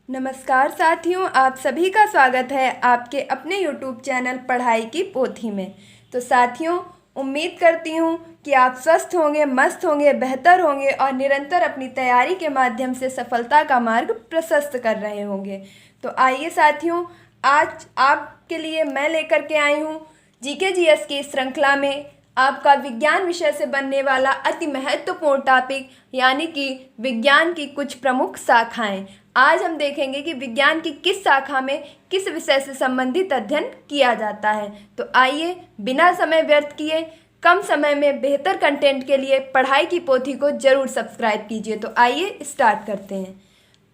नमस्कार साथियों, आप सभी का स्वागत है आपके अपने YouTube चैनल पढ़ाई की पोथी में। तो साथियों, उम्मीद करती हूँ कि आप स्वस्थ होंगे, मस्त होंगे, बेहतर होंगे और निरंतर अपनी तैयारी के माध्यम से सफलता का मार्ग प्रशस्त कर रहे होंगे। तो आइए साथियों, आज आपके लिए मैं लेकर के आई हूँ जीके जीएस की श्रृंखला में आपका विज्ञान विषय से बनने वाला अति महत्वपूर्ण टॉपिक, यानी कि विज्ञान की कुछ प्रमुख शाखाएं। आज हम देखेंगे कि विज्ञान की किस शाखा में किस विषय से संबंधित अध्ययन किया जाता है। तो आइए बिना समय व्यर्थ किए कम समय में बेहतर कंटेंट के लिए पढ़ाई की पोथी को जरूर सब्सक्राइब कीजिए। तो आइए स्टार्ट करते हैं।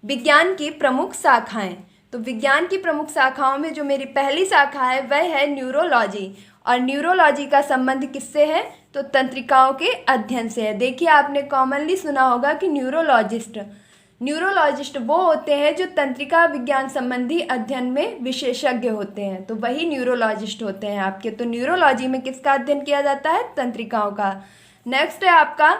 विज्ञान की प्रमुख शाखाएं। तो विज्ञान की प्रमुख शाखाओं में जो मेरी पहली शाखा है वह है न्यूरोलॉजी। और न्यूरोलॉजी का संबंध किससे है? तो तंत्रिकाओं के अध्ययन से है। देखिए, आपने कॉमनली सुना होगा कि न्यूरोलॉजिस्ट वो होते हैं जो तंत्रिका विज्ञान संबंधी अध्ययन में विशेषज्ञ होते हैं, तो वही न्यूरोलॉजिस्ट होते हैं आपके। तो न्यूरोलॉजी में किसका अध्ययन किया जाता है? तंत्रिकाओं का। नेक्स्ट है आपका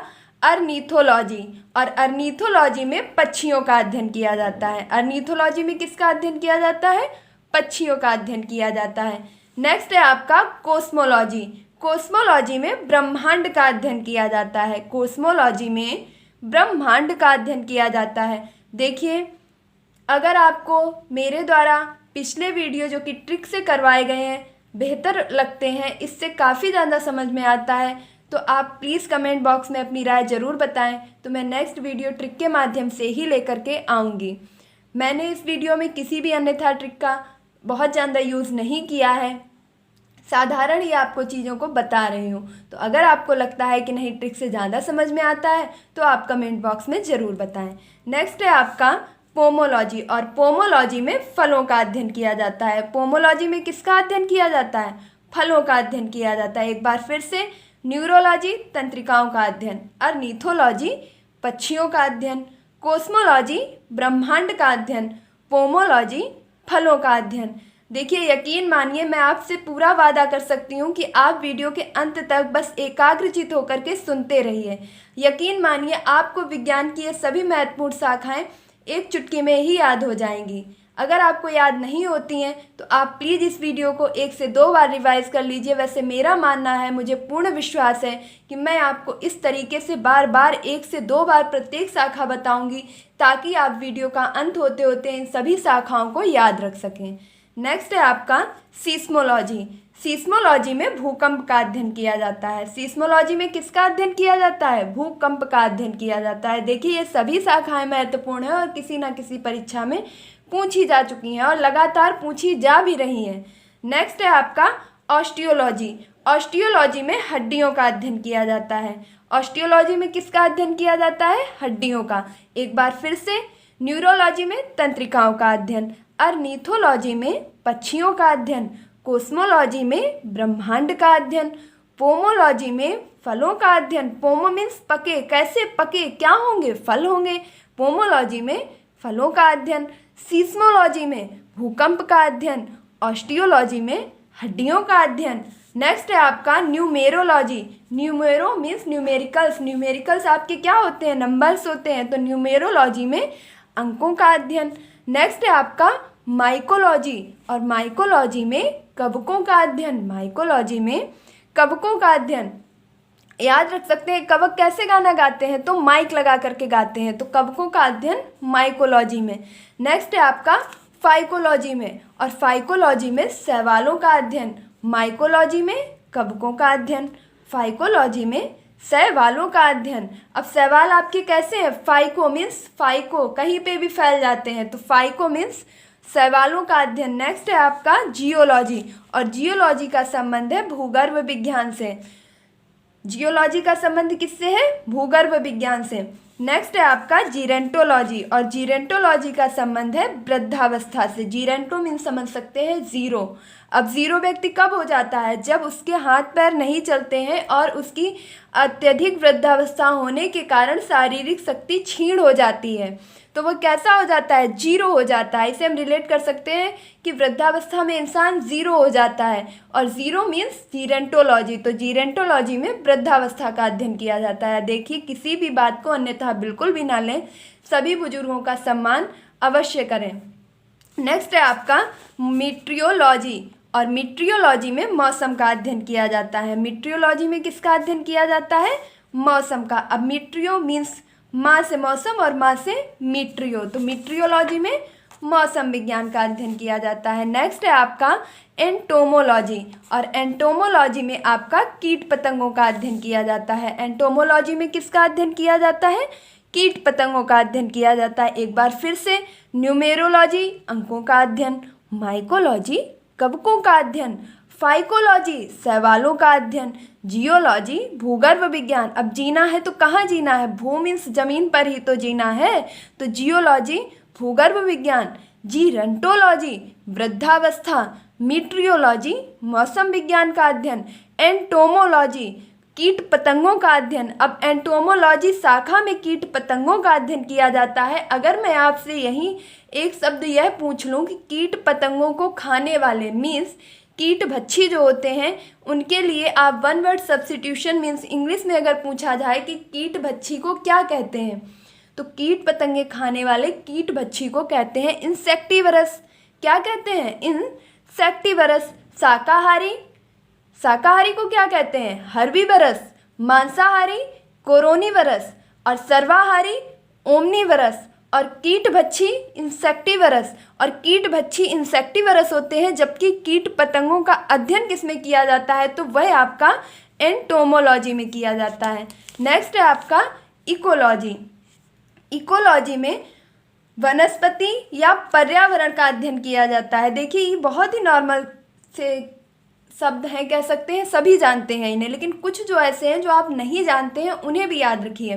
अर्निथोलॉजी। और अर्निथोलॉजी में पक्षियों का अध्ययन किया जाता है। अर्निथोलॉजी में किसका अध्ययन किया जाता है? पक्षियों का अध्ययन किया जाता है। नेक्स्ट है आपका कोस्मोलॉजी। कोस्मोलॉजी में ब्रह्मांड का अध्ययन किया जाता है। कोस्मोलॉजी में ब्रह्मांड का अध्ययन किया जाता है। देखिए, अगर आपको मेरे द्वारा पिछले वीडियो जो कि ट्रिक से करवाए गए हैं बेहतर लगते हैं, इससे काफ़ी ज़्यादा समझ में आता है, तो आप प्लीज़ कमेंट बॉक्स में अपनी राय ज़रूर बताएं। तो मैं नेक्स्ट वीडियो ट्रिक के माध्यम से ही लेकर के आऊँगी। मैंने इस वीडियो में किसी भी अन्यथा ट्रिक का बहुत ज़्यादा यूज़ नहीं किया है, साधारण ही आपको चीज़ों को बता रही हूँ। तो अगर आपको लगता है कि नहीं ट्रिक से ज़्यादा समझ में आता है तो आप कमेंट बॉक्स में ज़रूर बताएं। नेक्स्ट है आपका पोमोलॉजी। और पोमोलॉजी में फलों का अध्ययन किया जाता है। पोमोलॉजी में किसका अध्ययन किया जाता है? फलों का अध्ययन किया जाता है। एक बार फिर से, न्यूरोलॉजी तंत्रिकाओं का अध्ययन, अर्निथोलॉजी पक्षियों का अध्ययन, कोस्मोलॉजी ब्रह्मांड का अध्ययन, पोमोलॉजी फलों का अध्ययन। देखिए, यकीन मानिए, मैं आपसे पूरा वादा कर सकती हूँ कि आप वीडियो के अंत तक बस एकाग्रचित होकर के सुनते रहिए। यकीन मानिए, आपको विज्ञान की ये सभी महत्वपूर्ण शाखाएं एक चुटकी में ही याद हो जाएंगी। अगर आपको याद नहीं होती हैं तो आप प्लीज़ इस वीडियो को 1 से 2 बार रिवाइज कर लीजिए। वैसे मेरा मानना है, मुझे पूर्ण विश्वास है कि मैं आपको इस तरीके से बार बार 1 से 2 बार प्रत्येक शाखा बताऊँगी ताकि आप वीडियो का अंत होते होते इन सभी शाखाओं को याद रख सकें। नेक्स्ट है आपका सीस्मोलॉजी। सीस्मोलॉजी में भूकंप का अध्ययन किया जाता है। सीस्मोलॉजी में किसका अध्ययन किया जाता है? भूकंप का अध्ययन किया जाता है। देखिए, ये सभी शाखाएं महत्वपूर्ण हैं और किसी न किसी परीक्षा में पूछी जा चुकी हैं और लगातार पूछी जा भी रही हैं। नेक्स्ट है आपका ऑस्टियोलॉजी। ऑस्टियोलॉजी में हड्डियों का अध्ययन किया जाता है। ऑस्टियोलॉजी में किसका अध्ययन किया जाता है? हड्डियों का। एक बार फिर से, न्यूरोलॉजी में तंत्रिकाओं का अध्ययन, अर्निथोलॉजी में पक्षियों का अध्ययन, कोस्मोलॉजी में ब्रह्मांड का अध्ययन, पोमोलॉजी में फलों का अध्ययन। पोमो मीन्स पके, कैसे पके, क्या होंगे? फल होंगे। पोमोलॉजी में फलों का अध्ययन, सीस्मोलॉजी में भूकंप का अध्ययन, ऑस्टियोलॉजी में हड्डियों का अध्ययन। नेक्स्ट है आपका numerology. Numero means numericals. Numericals आपके क्या होते हैं? नंबर्स होते हैं। तो न्यूमेरोलॉजी में अंकों का अध्ययन। नेक्स्ट है आपका माइकोलॉजी। और माइकोलॉजी में कवकों का अध्ययन। माइकोलॉजी में कवकों का अध्ययन। याद रख सकते हैं, कवक कैसे गाना गाते हैं? तो माइक लगा करके गाते हैं। तो कवकों का अध्ययन माइकोलॉजी में। नेक्स्ट है आपका फाइकोलॉजी में। और फाइकोलॉजी में शैवालों का अध्ययन। माइकोलॉजी में कवकों का अध्ययन, फाइकोलॉजी में शैवालों का अध्ययन। अब शैवाल आपके कैसे हैं? फाइको मीन्स फाइको, कहीं पे भी फैल जाते हैं, तो फाइको मीन्स शैवालों का अध्ययन। नेक्स्ट है आपका जियोलॉजी। और जियोलॉजी का संबंध है भूगर्भ विज्ञान से। जियोलॉजी का संबंध किससे है? भूगर्भ विज्ञान से। नेक्स्ट है आपका जीरेंटोलॉजी। और जीरेंटोलॉजी का संबंध है वृद्धावस्था से। जीरेंटो मीन्स समझ सकते हैं जीरो। अब जीरो व्यक्ति कब हो जाता है? जब उसके हाथ पैर नहीं चलते हैं और उसकी अत्यधिक वृद्धावस्था होने के कारण शारीरिक शक्ति क्षीण हो जाती है, तो वो कैसा हो जाता है? जीरो हो जाता है। इसे हम रिलेट कर सकते हैं कि वृद्धावस्था में इंसान जीरो हो जाता है। और जीरो मीन्स जीरेंटोलॉजी। तो जीरेंटोलॉजी में वृद्धावस्था का अध्ययन किया जाता है। देखिए, किसी भी बात को अन्यथा बिल्कुल भी ना लें। सभी बुजुर्गों का सम्मान अवश्य करें। नेक्स्ट है आपका मीट्रियोलॉजी, और मीट्रियोलॉजी में मौसम का अध्ययन किया जाता है। मीट्रियोलॉजी में किसका अध्ययन किया जाता है? मौसम का। अब मीट्रियो मीन्स माँ से मौसम और माँ से मीट्रियो, तो मीट्रियोलॉजी में मौसम विज्ञान का अध्ययन किया जाता है। नेक्स्ट है आपका एंटोमोलॉजी, और एंटोमोलॉजी में आपका कीट पतंगों का अध्ययन किया जाता है। एंटोमोलॉजी में किसका अध्ययन किया जाता है? कीट पतंगों का अध्ययन किया जाता है। एक बार फिर से, न्यूमेरोलॉजी अंकों का अध्ययन, माइकोलॉजी कवकों का अध्ययन, फाइकोलॉजी शैवालों का अध्ययन, जियोलॉजी भूगर्भ विज्ञान। अब जीना है तो कहाँ जीना है? भू मीन्स जमीन पर ही तो जीना है, तो जियोलॉजी भूगर्भ विज्ञान, जीरंटोलॉजी वृद्धावस्था, मीट्रियोलॉजी मौसम विज्ञान का अध्ययन, एंटोमोलॉजी कीट पतंगों का अध्ययन। अब एंटोमोलॉजी शाखा में कीट पतंगों का अध्ययन किया जाता है। अगर मैं आपसे यही एक शब्द यह पूछ लूँ कि कीट पतंगों को खाने वाले मीन्स कीट भक्षी जो होते हैं, उनके लिए आप one word substitution means English में अगर पूछा जाए कि कीट भक्षी को क्या कहते हैं, तो कीट पतंगे खाने वाले कीट भक्षी को कहते हैं इंसेक्टिवरस। क्या कहते हैं? इंसेक्टिवरस। शाकाहारी, शाकाहारी को क्या कहते हैं? हर्बीवरस। मांसाहारी कोरोनीवरस, और सर्वाहारी ओमनीवरस, और कीट भक्षी इंसेक्टिवरस। और कीट भक्षी इंसेक्टिवरस होते हैं, जबकि कीट पतंगों का अध्ययन किसमें किया जाता है? तो वह आपका एंटोमोलॉजी में किया जाता है। नेक्स्ट है आपका इकोलॉजी। इकोलॉजी में वनस्पति या पर्यावरण का अध्ययन किया जाता है। देखिए, ये बहुत ही नॉर्मल से शब्द हैं, कह सकते हैं, सभी जानते हैं इन्हें, लेकिन कुछ जो ऐसे हैं जो आप नहीं जानते हैं उन्हें भी याद रखिए।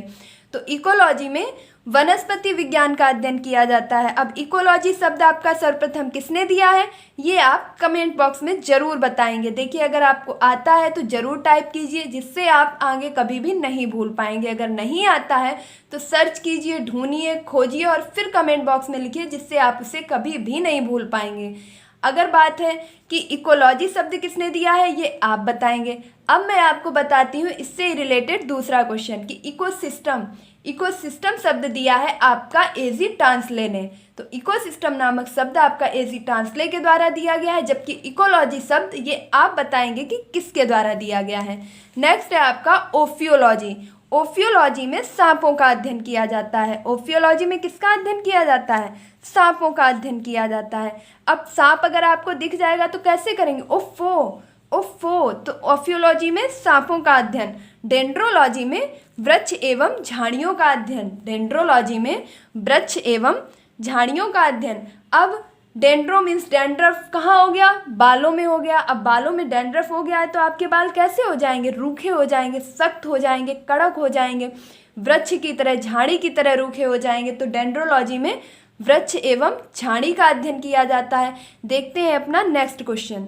तो इकोलॉजी में वनस्पति विज्ञान का अध्ययन किया जाता है। अब इकोलॉजी शब्द आपका सर्वप्रथम किसने दिया है, ये आप कमेंट बॉक्स में ज़रूर बताएंगे। देखिए, अगर आपको आता है तो ज़रूर टाइप कीजिए, जिससे आप आगे कभी भी नहीं भूल पाएंगे। अगर नहीं आता है तो सर्च कीजिए, ढूंढिए, खोजिए और फिर कमेंट बॉक्स में लिखिए, जिससे आप उसे कभी भी नहीं भूल पाएंगे। अगर बात है कि इकोलॉजी शब्द किसने दिया है, ये आप बताएंगे। अब मैं आपको बताती हूँ इससे रिलेटेड दूसरा क्वेश्चन कि इकोसिस्टम, इकोसिस्टम शब्द दिया है आपका एजी टांसले ने। तो इकोसिस्टम नामक शब्द आपका एजी टांसले के द्वारा दिया गया है, जबकि इकोलॉजी शब्द ये आप बताएंगे कि किसके द्वारा दिया गया है। नेक्स्ट है आपका ओफियोलॉजी। ओफियोलॉजी में सांपों का अध्ययन किया जाता है। ओफियोलॉजी में किसका अध्ययन किया जाता है? सांपों का अध्ययन किया जाता है। अब सांप अगर आपको दिख जाएगा तो कैसे करेंगे? ओफो ओफो, तो ओफियोलॉजी में सांपों का अध्ययन। डेंड्रोलॉजी में वृक्ष एवं झाड़ियों का अध्ययन। डेंड्रोलॉजी में वृक्ष एवं झाड़ियों का अध्ययन। अब डेंड्रो मीन्स डैंड्रफ कहाँ हो गया? बालों में हो गया। अब बालों में डैंड्रफ हो गया है तो आपके बाल कैसे हो जाएंगे? रूखे हो जाएंगे, सख्त हो जाएंगे, कड़क हो जाएंगे, वृक्ष की तरह, झाड़ी की तरह रूखे हो जाएंगे। तो डेंड्रोलॉजी में वृक्ष एवं झाड़ी का अध्ययन किया जाता है। देखते हैं अपना नेक्स्ट क्वेश्चन।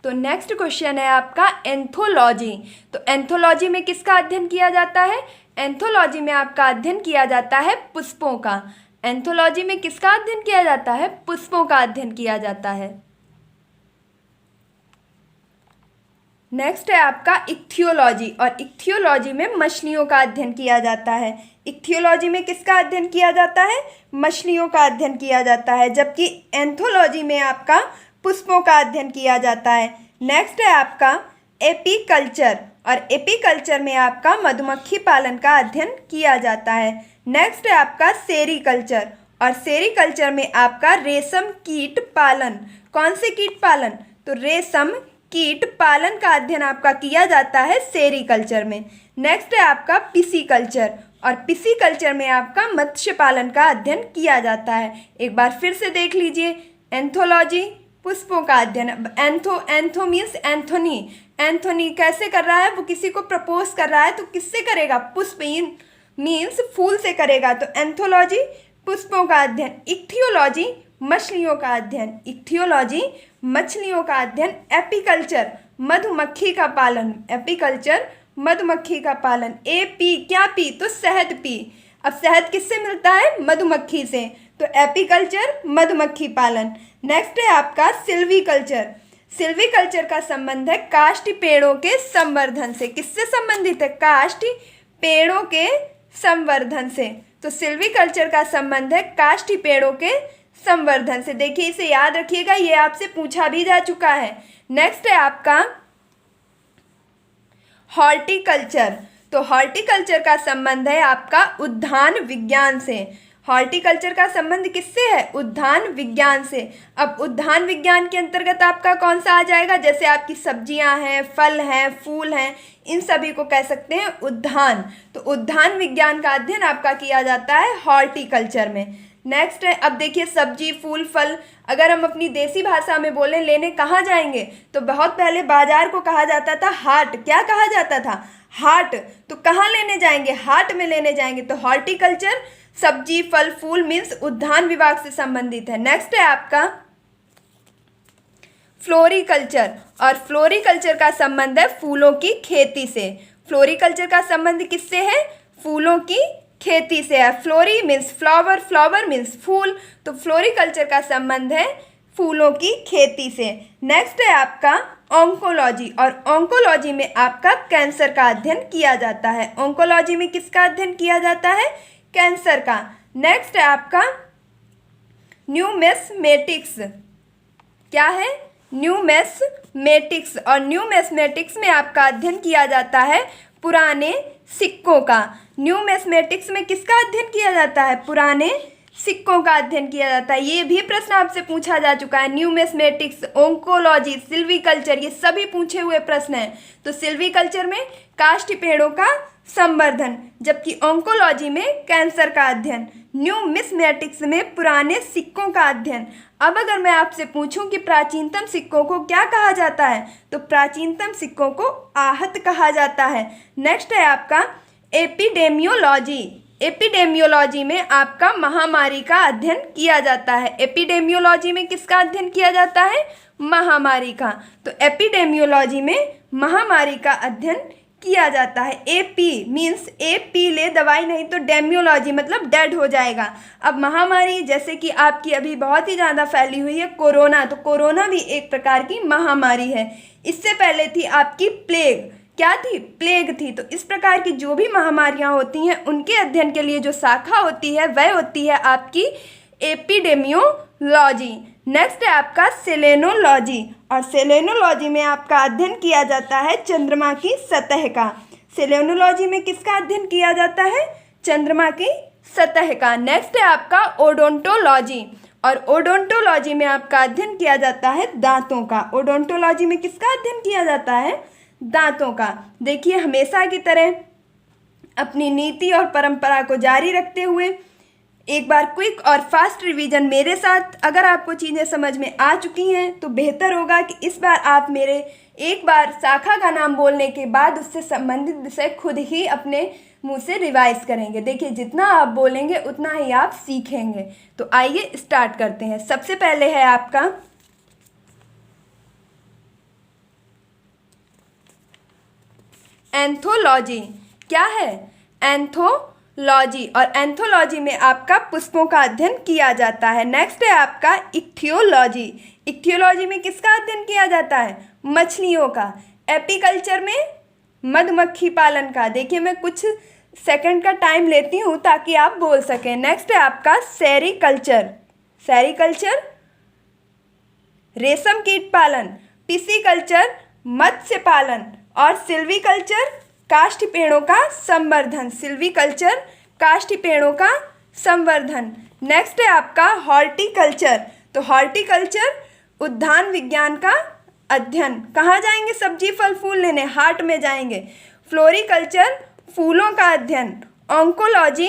तो नेक्स्ट क्वेश्चन है आपका एंथोलॉजी। तो एंथोलॉजी में किसका अध्ययन किया जाता है? एंथोलॉजी में आपका अध्ययन किया जाता है पुष्पों का। एंथोलॉजी में किसका अध्ययन किया जाता है? पुष्पों का अध्ययन किया जाता है। नेक्स्ट है आपका इक्थियोलॉजी, और इक्थियोलॉजी में मछलियों का अध्ययन किया जाता है। इक्थियोलॉजी में किसका अध्ययन किया जाता है? मछलियों का अध्ययन किया जाता है, जबकि एंथोलॉजी में आपका पुष्पों का अध्ययन किया जाता है। नेक्स्ट है आपका एपीकल्चर, और एपीकल्चर में आपका मधुमक्खी पालन का अध्ययन किया जाता है। नेक्स्ट है आपका सेरीकल्चर, और सेरीकल्चर में आपका रेशम कीट पालन। कौन से कीट पालन? तो रेशम कीट पालन का अध्ययन आपका किया जाता है सेरीकल्चर में। नेक्स्ट है आपका पिसीकल्चर, और पिसीकल्चर में आपका मत्स्य पालन का अध्ययन किया जाता है। एक बार फिर से देख लीजिए, एंथोलॉजी पुष्पों का अध्ययन। एंथो मीन्स एंथोनी। एंथोनी कैसे कर रहा है? वो किसी को प्रपोज कर रहा है, तो किससे करेगा? पुष्प मीन्स फूल से करेगा। तो एंथोलॉजी पुष्पों का अध्ययन। इक्थियोलॉजी मछलियों का अध्ययन। इक्थियोलॉजी मछलियों का अध्ययन। एपीकल्चर मधुमक्खी का पालन। एपीकल्चर मधुमक्खी का पालन। पी क्या पी? तो शहद पी। अब शहद किससे मिलता है? मधुमक्खी से। तो एपीकल्चर मधुमक्खी पालन। नेक्स्ट है आपका सिल्वीकल्चर। सिल्वीकल्चर का संबंध है काष्ठ पेड़ों के संवर्धन से। किससे संबंधित है? काष्ठ पेड़ों के संवर्धन से। तो सिल्वीकल्चर का संबंध है काष्ठी पेड़ों के संवर्धन से। देखिए इसे याद रखिएगा, ये आपसे पूछा भी जा चुका है। नेक्स्ट है आपका हॉर्टिकल्चर। तो हॉर्टिकल्चर का संबंध है आपका उद्यान विज्ञान से। हॉर्टिकल्चर का संबंध किससे है? उद्यान विज्ञान से। अब उद्यान विज्ञान के अंतर्गत आपका कौन सा आ जाएगा? जैसे आपकी सब्जियां हैं, फल हैं, फूल हैं, इन सभी को कह सकते हैं उद्यान। तो उद्यान विज्ञान का अध्ययन आपका किया जाता है हॉर्टिकल्चर में। नेक्स्ट है, अब देखिए सब्जी, फूल, फल अगर हम अपनी देसी भाषा में बोलें, लेने कहाँ जाएंगे? तो बहुत पहले बाजार को कहा जाता था हाट। क्या कहा जाता था? हाट। तो कहाँ लेने जाएंगे? हाट में लेने जाएंगे। तो हॉर्टिकल्चर सब्जी, फल, फूल मीन्स उद्यान विभाग से संबंधित है। नेक्स्ट है आपका फ्लोरिकल्चर, और फ्लोरिकल्चर का संबंध है फूलों की खेती से। फ्लोरिकल्चर का संबंध किससे है? फूलों की खेती से है। Flori means flower, flower means फूल, तो फ्लोरिकल्चर का संबंध है फूलों की खेती से। नेक्स्ट है आपका ऑन्कोलॉजी, और ऑन्कोलॉजी में आपका कैंसर का अध्ययन किया जाता है। ऑन्कोलॉजी में किसका अध्ययन किया जाता है? कैंसर का। नेक्स्ट है आपका न्यूमेस्मेटिक्स। क्या है? न्यूमेस्मेटिक्स, और न्यूमेस्मेटिक्स में आपका अध्ययन किया जाता है पुराने सिक्कों का। न्यूमेस्मेटिक्स में किसका अध्ययन किया जाता है? पुराने सिक्कों का अध्ययन किया जाता है। ये भी प्रश्न आपसे पूछा जा चुका है। न्यूमेस्मेटिक्स, ओंकोलॉजी, सिल्वीकल्चर, ये सभी पूछे हुए प्रश्न हैं। तो सिल्वीकल्चर में काष्ठी पेड़ों का संवर्धन, जबकि ओंकोलॉजी में कैंसर का अध्ययन, न्यूमिस्मेटिक्स में पुराने सिक्कों का अध्ययन। अब अगर मैं आपसे पूछूं कि प्राचीनतम सिक्कों को क्या कहा जाता है, तो प्राचीनतम सिक्कों को आहत कहा जाता है। नेक्स्ट है आपका एपिडेमियोलॉजी। एपिडेमियोलॉजी में आपका महामारी का अध्ययन किया जाता है। एपिडेमियोलॉजी में किसका अध्ययन किया जाता है? महामारी का। तो एपिडेमियोलॉजी में महामारी का अध्ययन किया जाता है। एपी मीन्स ए पी ले दवाई, नहीं तो डेमियोलॉजी मतलब डेड हो जाएगा। अब महामारी जैसे कि आपकी अभी बहुत ही ज़्यादा फैली हुई है कोरोना, तो कोरोना भी एक प्रकार की महामारी है। इससे पहले थी आपकी प्लेग। क्या थी? प्लेग थी। तो इस प्रकार की जो भी महामारियां होती हैं उनके अध्ययन के लिए जो शाखा होती है वह होती है आपकी एपिडेमियोलॉजी। नेक्स्ट है आपका सेलेनोलॉजी, और सेलेनोलॉजी में आपका अध्ययन किया जाता है चंद्रमा की सतह का। सेलेनोलॉजी में किसका अध्ययन किया जाता है? चंद्रमा की सतह का। नेक्स्ट है आपका ओडोंटोलॉजी, और ओडोंटोलॉजी में आपका अध्ययन किया जाता है दांतों का। ओडोंटोलॉजी में किसका अध्ययन किया जाता है? दांतों का। देखिए हमेशा की तरह अपनी नीति और परंपरा को जारी रखते हुए एक बार क्विक और फास्ट रिवीजन मेरे साथ। अगर आपको चीज़ें समझ में आ चुकी हैं तो बेहतर होगा कि इस बार आप मेरे एक बार शाखा का नाम बोलने के बाद उससे संबंधित विषय खुद ही अपने मुंह से रिवाइज करेंगे। देखिए जितना आप बोलेंगे उतना ही आप सीखेंगे। तो आइए स्टार्ट करते हैं। सबसे पहले है आपका एंथोलॉजी। क्या है? एंथोलॉजी, और एंथोलॉजी में आपका पुष्पों का अध्ययन किया जाता है। नेक्स्ट है आपका इक्थियोलॉजी। इक्थियोलॉजी में किसका अध्ययन किया जाता है? मछलियों का। एपीकल्चर में मधुमक्खी पालन का। देखिए मैं कुछ सेकंड का टाइम लेती हूँ ताकि आप बोल सकें। नेक्स्ट है आपका सेरीकल्चर। सेरीकल्चर रेशम कीट पालन। पिसीकल्चर मत्स्य पालन, और सिल्वीकल्चर काष्ठी पेड़ों का संवर्धन। सिल्वीकल्चर काष्ठी पेड़ों का संवर्धन। नेक्स्ट है आपका हॉर्टिकल्चर। तो हॉर्टिकल्चर उद्यान विज्ञान का अध्ययन। कहाँ जाएंगे? सब्जी, फल, फूल लेने, हाट में जाएंगे। फ्लोरिकल्चर फूलों का अध्ययन। ऑन्कोलॉजी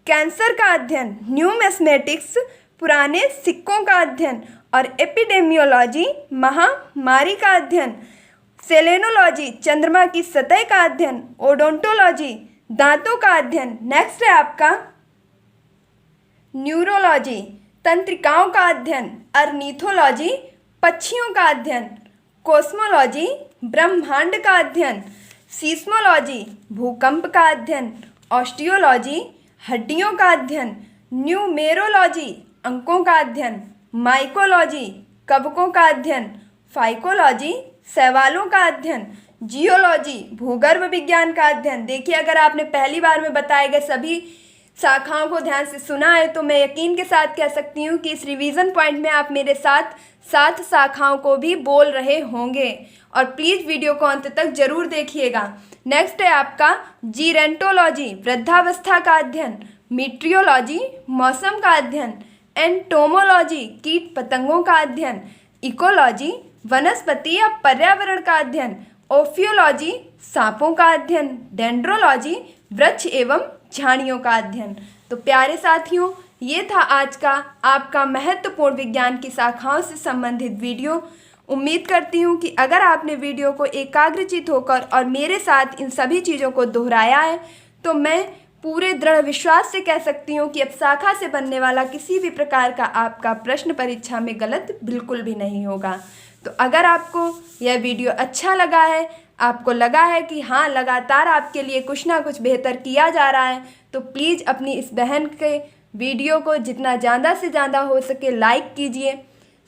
कैंसर का अध्ययन। न्यूमेस्मेटिक्स पुराने सिक्कों का अध्ययन, और एपिडेमियोलॉजी महामारी का अध्ययन। सेलेनोलॉजी चंद्रमा की सतह का अध्ययन। ओडोंटोलॉजी दांतों का अध्ययन। नेक्स्ट है आपका न्यूरोलॉजी तंत्रिकाओं का अध्ययन। अर्निथोलॉजी पक्षियों का अध्ययन। कोस्मोलॉजी ब्रह्मांड का अध्ययन। सीस्मोलॉजी भूकंप का अध्ययन। ऑस्टियोलॉजी हड्डियों का अध्ययन। न्यूमेरोलॉजी अंकों का अध्ययन। माइकोलॉजी कवकों का अध्ययन। फाइकोलॉजी शैवालों का अध्ययन। जियोलॉजी भूगर्भ विज्ञान का अध्ययन। देखिए अगर आपने पहली बार में बताए गए सभी शाखाओं को ध्यान से सुना है तो मैं यकीन के साथ कह सकती हूँ कि इस रिवीजन पॉइंट में आप मेरे साथ 7 शाखाओं को भी बोल रहे होंगे। और प्लीज़ वीडियो को अंत तक जरूर देखिएगा। नेक्स्ट है आपका जीरेंटोलॉजी, वृद्धावस्था का अध्ययन, मीट्रियोलॉजी, मौसम का अध्ययन, एंटोमोलॉजी, कीट पतंगों का अध्ययन, इकोलॉजी, वनस्पति या पर्यावरण का अध्ययन, ओफियोलॉजी, सांपों का अध्ययन, डेंड्रोलॉजी, वृक्ष एवं झाड़ियों का अध्ययन। तो प्यारे साथियों, ये था आज का आपका महत्वपूर्ण विज्ञान की शाखाओं से संबंधित वीडियो। उम्मीद करती हूँ कि अगर आपने वीडियो को एकाग्रचित होकर और मेरे साथ इन सभी चीज़ों को दोहराया है तो मैं पूरे दृढ़ विश्वास से कह सकती हूँ कि अब शाखा से बनने वाला किसी भी प्रकार का आपका प्रश्न परीक्षा में गलत बिल्कुल भी नहीं होगा। तो अगर आपको यह वीडियो अच्छा लगा है, आपको लगा है कि हाँ लगातार आपके लिए कुछ ना कुछ बेहतर किया जा रहा है, तो प्लीज़ अपनी इस बहन के वीडियो को जितना ज़्यादा से ज़्यादा हो सके लाइक कीजिए,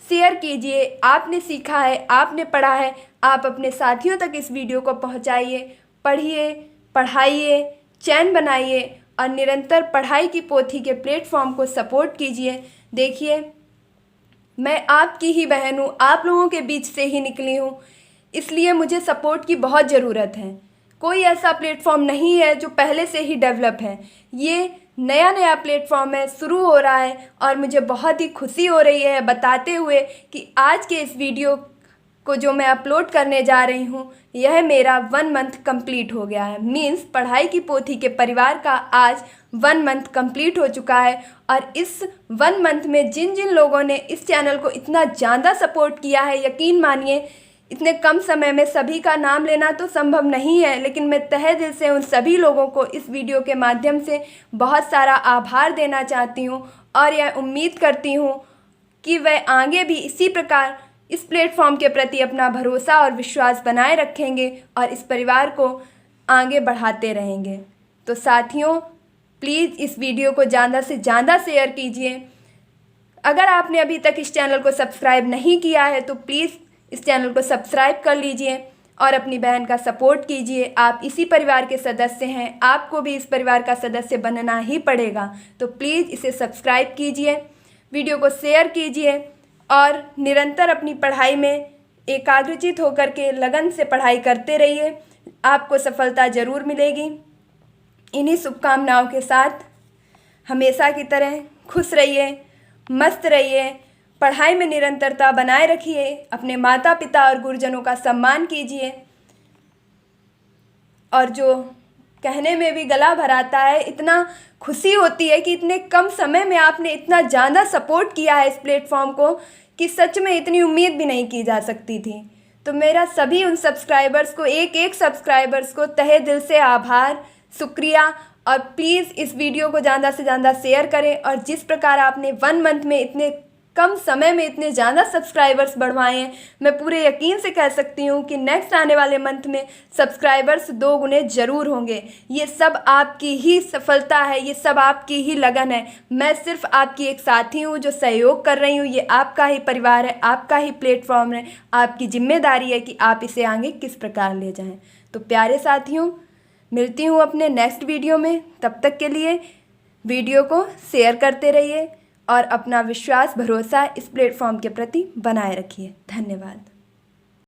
शेयर कीजिए। आपने सीखा है, आपने पढ़ा है, आप अपने साथियों तक इस वीडियो को पहुँचाइए। पढ़िए, पढ़ाइए, चैन बनाइए और निरंतर पढ़ाई की पोथी के प्लेटफॉर्म को सपोर्ट कीजिए। देखिए, मैं आपकी ही बहन हूँ, आप लोगों के बीच से ही निकली हूँ, इसलिए मुझे सपोर्ट की बहुत ज़रूरत है। कोई ऐसा प्लेटफॉर्म नहीं है जो पहले से ही डेवलप है। ये नया नया प्लेटफॉर्म है, शुरू हो रहा है और मुझे बहुत ही खुशी हो रही है बताते हुए कि आज के इस वीडियो को जो मैं अपलोड करने जा रही हूँ, यह मेरा 1 मंथ कंप्लीट हो गया है। मीन्स पढ़ाई की पोथी के परिवार का आज 1 मंथ कंप्लीट हो चुका है। और इस 1 मंथ में जिन जिन लोगों ने इस चैनल को इतना ज़्यादा सपोर्ट किया है, यकीन मानिए इतने कम समय में सभी का नाम लेना तो संभव नहीं है, लेकिन मैं तहे दिल से उन सभी लोगों को इस वीडियो के माध्यम से बहुत सारा आभार देना चाहती हूँ और यह उम्मीद करती हूँ कि वह आगे भी इसी प्रकार इस प्लेटफॉर्म के प्रति अपना भरोसा और विश्वास बनाए रखेंगे और इस परिवार को आगे बढ़ाते रहेंगे। तो साथियों, प्लीज़ इस वीडियो को ज़्यादा से ज़्यादा शेयर कीजिए। अगर आपने अभी तक इस चैनल को सब्सक्राइब नहीं किया है तो प्लीज़ इस चैनल को सब्सक्राइब कर लीजिए और अपनी बहन का सपोर्ट कीजिए। आप इसी परिवार के सदस्य हैं, आपको भी इस परिवार का सदस्य बनना ही पड़ेगा। तो प्लीज़ इसे सब्सक्राइब कीजिए, वीडियो को शेयर कीजिए और निरंतर अपनी पढ़ाई में एकाग्रचित होकर के लगन से पढ़ाई करते रहिए। आपको सफलता ज़रूर मिलेगी। इन्हीं शुभकामनाओं के साथ हमेशा की तरह खुश रहिए, मस्त रहिए, पढ़ाई में निरंतरता बनाए रखिए, अपने माता पिता और गुरुजनों का सम्मान कीजिए। और जो कहने में भी गला भराता है, इतना खुशी होती है कि इतने कम समय में आपने इतना ज़्यादा सपोर्ट किया है इस प्लेटफॉर्म को कि सच में इतनी उम्मीद भी नहीं की जा सकती थी। तो मेरा सभी उन सब्सक्राइबर्स को, एक एक सब्सक्राइबर्स को तहे दिल से आभार, शुक्रिया। और प्लीज़ इस वीडियो को ज़्यादा से ज़्यादा शेयर करें। और जिस प्रकार आपने 1 मंथ में इतने कम समय में इतने ज़्यादा सब्सक्राइबर्स बढ़वाए हैं, मैं पूरे यकीन से कह सकती हूँ कि नेक्स्ट आने वाले मंथ में सब्सक्राइबर्स 2 गुने ज़रूर होंगे। ये सब आपकी ही सफलता है, ये सब आपकी ही लगन है। मैं सिर्फ आपकी एक साथी हूँ जो सहयोग कर रही हूँ। ये आपका ही परिवार है, आपका ही प्लेटफॉर्म है, आपकी जिम्मेदारी है कि आप इसे आगे किस प्रकार ले जाएँ। तो प्यारे साथियों, मिलती हूँ अपने नेक्स्ट वीडियो में। तब तक के लिए वीडियो को शेयर करते रहिए और अपना विश्वास, भरोसा इस प्लेटफॉर्म के प्रति बनाए रखिए। धन्यवाद।